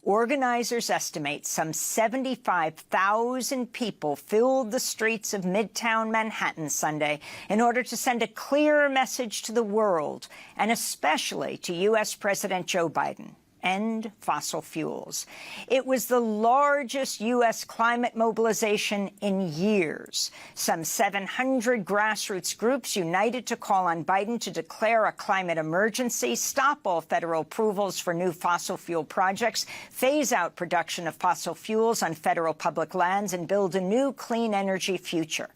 Organizers estimate some 75,000 people filled the streets of Midtown Manhattan Sunday in order to send a clear message to the world, and especially to U.S. President Joe Biden. End fossil fuels. It was the largest U.S. climate mobilization in years. Some 700 grassroots groups united to call on Biden to declare a climate emergency, stop all federal approvals for new fossil fuel projects, phase out production of fossil fuels on federal public lands, and build a new clean energy future.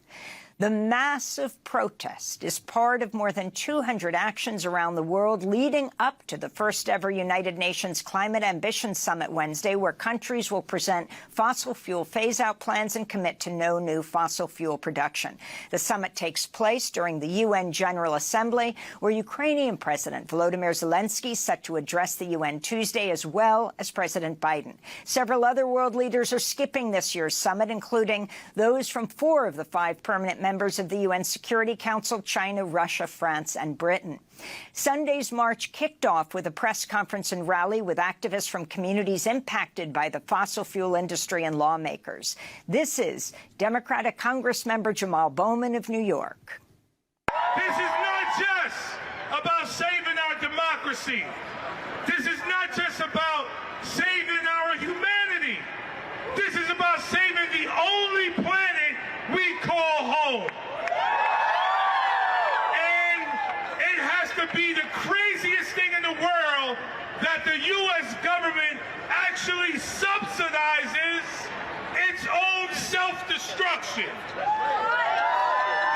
The massive protest is part of more than 200 actions around the world leading up to the first-ever United Nations Climate Ambition Summit Wednesday, where countries will present fossil fuel phase-out plans and commit to no new fossil fuel production. The summit takes place during the UN General Assembly, where Ukrainian President Volodymyr Zelensky is set to address the UN Tuesday, as well as President Biden. Several other world leaders are skipping this year's summit, including those from 4 of the 5 permanent members of the UN Security Council: China, Russia, France, and Britain. Sunday's march kicked off with a press conference and rally with activists from communities impacted by the fossil fuel industry and lawmakers. This is Democratic Congressmember Jamal Bowman of New York. This is not just about saving our democracy. This is not just about saving our humanity. This is about saving the only planet we call home. And it has to be the craziest thing in the world that the U.S. government actually subsidizes its own self-destruction.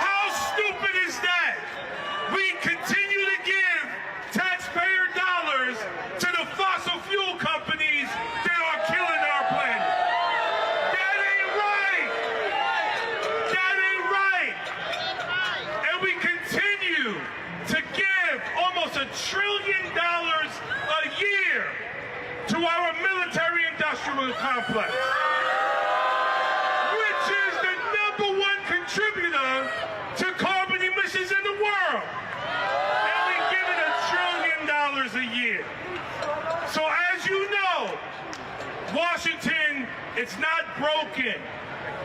How stupid is that? We continue to give taxpayer dollars to the fossil fuel companies that are killing our planet. $1 trillion a year to our military-industrial complex, which is the #1 contributor to carbon emissions in the world. And we give it $1 trillion a year. So as you know, Washington, it's not broken.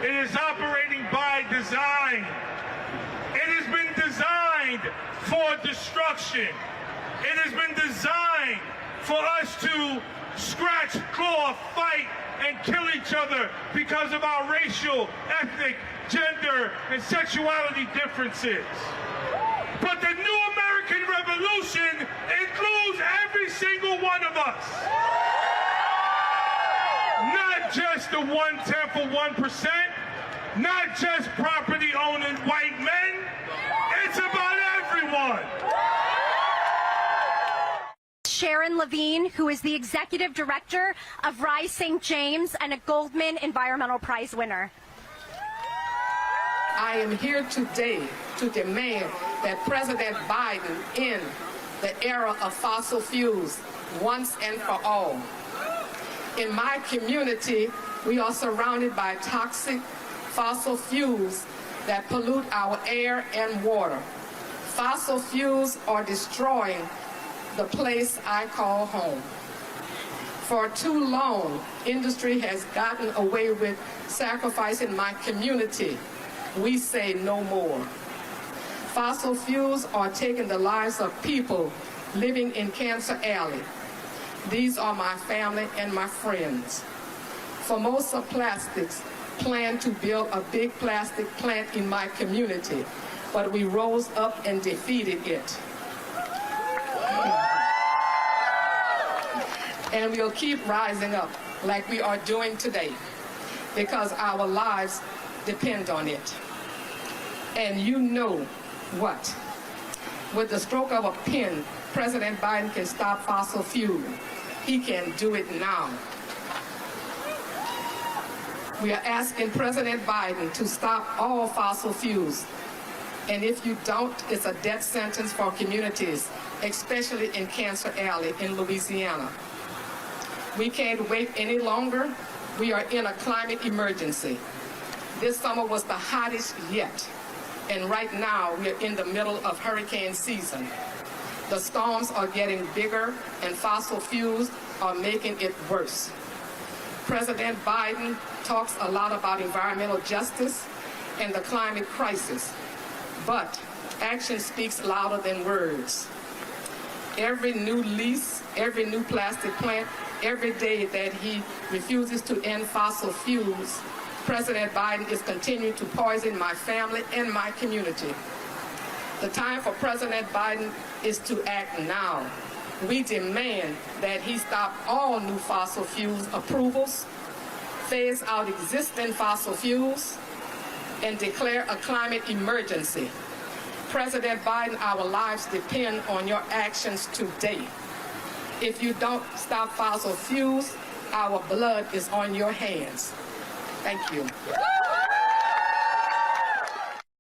It is operating by design. It has been designed for destruction. It has been designed for us to scratch, claw, fight, and kill each other because of our racial, ethnic, gender, and sexuality differences. But the new American Revolution includes every single one of us. Not just the 1/10 of 1%, not just property-owning white men. It's about everyone. Sharon Levine, who is the executive director of Rise St. James and a Goldman Environmental Prize winner. I am here today to demand that President Biden end the era of fossil fuels once and for all. In my community, we are surrounded by toxic fossil fuels that pollute our air and water. Fossil fuels are destroying the place I call home. For too long, industry has gotten away with sacrificing my community. We say no more. Fossil fuels are taking the lives of people living in Cancer Alley. These are my family and my friends. Formosa Plastics planned to build a big plastic plant in my community, but we rose up and defeated it. And we'll keep rising up like we are doing today, because our lives depend on it. And you know what? With the stroke of a pen, President Biden can stop fossil fuel. He can do it now. We are asking President Biden to stop all fossil fuels. And if you don't, it's a death sentence for communities, especially in Cancer Alley in Louisiana. We can't wait any longer. We are in a climate emergency. This summer was the hottest yet. And right now, we're in the middle of hurricane season. The storms are getting bigger, and fossil fuels are making it worse. President Biden talks a lot about environmental justice and the climate crisis, but action speaks louder than words. Every new lease, every new plastic plant, every day that he refuses to end fossil fuels, President Biden is continuing to poison my family and my community. The time for President Biden is to act now. We demand that he stop all new fossil fuels approvals, phase out existing fossil fuels, and declare a climate emergency. President Biden, our lives depend on your actions today. If you don't stop fossil fuels, our blood is on your hands. Thank you.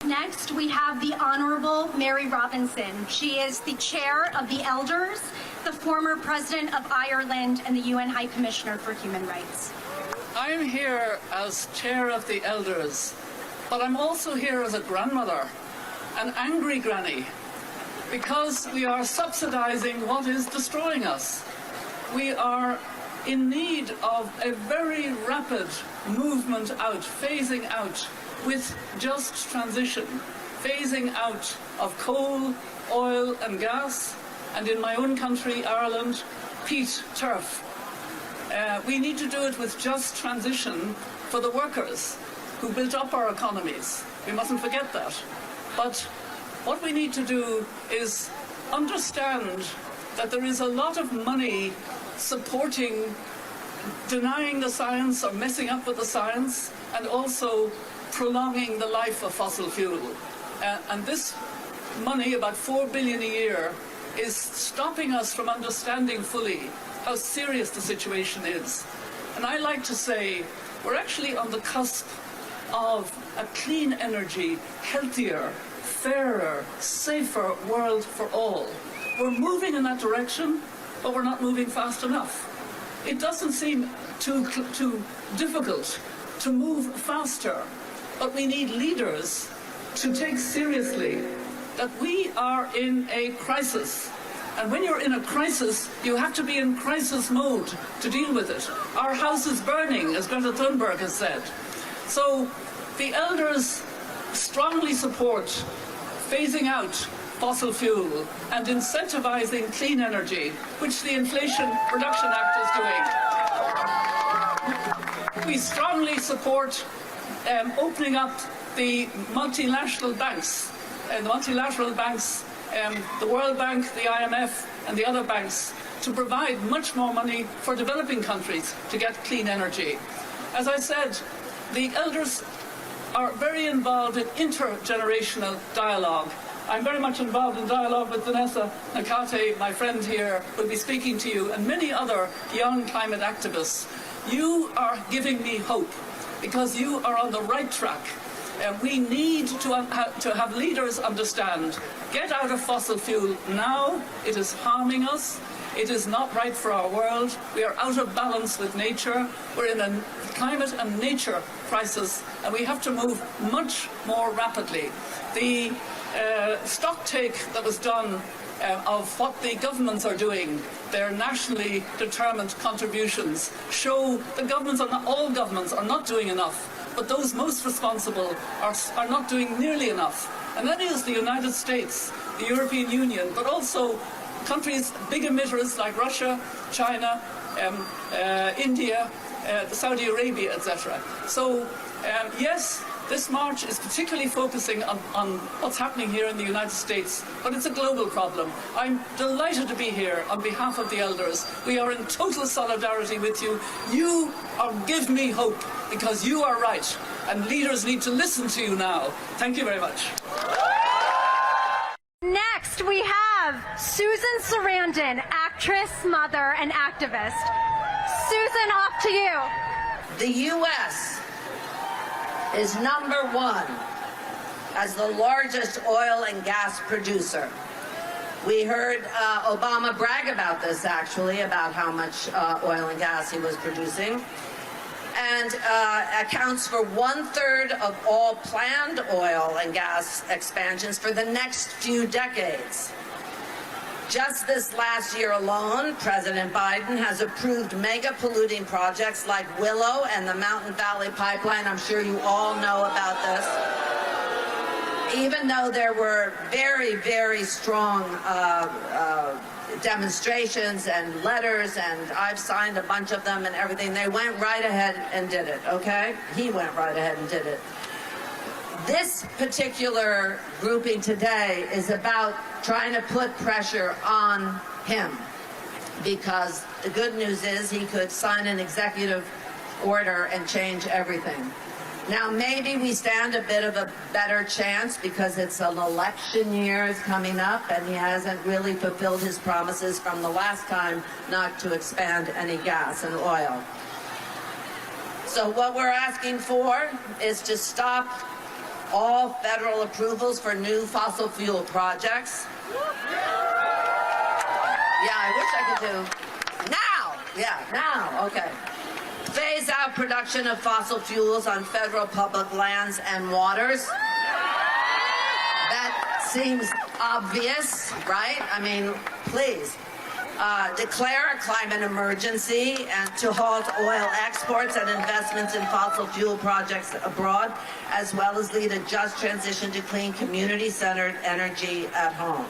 Next, we have the Honorable Mary Robinson. She is the chair of the Elders, the former president of Ireland, and the UN High Commissioner for Human Rights. I'm here as chair of the Elders, but I'm also here as a grandmother, an angry granny, because we are subsidizing what is destroying us. We are in need of a very rapid movement out, phasing out with just transition, phasing out of coal, oil and gas, and in my own country, Ireland, peat, turf. We need to do it with just transition for the workers who built up our economies. We mustn't forget that. But what we need to do is understand that there is a lot of money supporting denying the science or messing up with the science, and also prolonging the life of fossil fuel. And this money, about $4 billion a year, is stopping us from understanding fully how serious the situation is. And I like to say we're actually on the cusp of a clean energy, healthier, fairer, safer world for all. We're moving in that direction, but we're not moving fast enough. It doesn't seem too difficult to move faster, but we need leaders to take seriously that we are in a crisis. And when you're in a crisis, you have to be in crisis mode to deal with it. Our house is burning, as Greta Thunberg has said. So the Elders strongly support phasing out fossil fuel and incentivizing clean energy, which the Inflation Reduction Act is doing. We strongly support opening up the multilateral banks, the World Bank, the IMF, and the other banks, to provide much more money for developing countries to get clean energy. As I said, the Elders are very involved in intergenerational dialogue. I'm very much involved in dialogue with Vanessa Nakate, my friend here, who will be speaking to you, and many other young climate activists. You are giving me hope, because you are on the right track. We need to have leaders understand, get out of fossil fuel now. It is harming us. It is not right for our world. We are out of balance with nature. We're in a climate and nature crisis, and we have to move much more rapidly. The stock take that was done of what the governments are doing, their nationally determined contributions, show the governments are not, all governments are not doing enough, but those most responsible are not doing nearly enough. And that is the United States, the European Union, but also countries, big emitters like Russia, China, India, Saudi Arabia, etc. So, yes, this march is particularly focusing on what's happening here in the United States, but it's a global problem. I'm delighted to be here on behalf of the Elders. We are in total solidarity with you. You give me hope, because you are right, and leaders need to listen to you now. Thank you very much. Next, we have Susan Sarandon, actress, mother, and activist. Susan, off to you. The U.S. is #1 as the largest oil and gas producer. We heard Obama brag about this, actually, about how much oil and gas he was producing, and accounts for 1/3 of all planned oil and gas expansions for the next few decades. Just this last year alone, President Biden has approved mega polluting projects like Willow and the Mountain Valley Pipeline. I'm sure you all know about this. Even though there were very, very strong demonstrations and letters, and I've signed a bunch of them and everything, they went right ahead and did it, okay? He went right ahead and did it. This particular grouping today is about trying to put pressure on him, because the good news is he could sign an executive order and change everything. Now, maybe we stand a bit of a better chance because it's an election year is coming up, and he hasn't really fulfilled his promises from the last time not to expand any gas and oil. So what we're asking for is to stop all federal approvals for new fossil fuel projects. Yeah, I wish I could do now. Yeah, now, okay. Phase out production of fossil fuels on federal public lands and waters. That seems obvious, right? I mean, please. Declare a climate emergency and to halt oil exports and investments in fossil fuel projects abroad, as well as lead a just transition to clean, community-centered energy at home.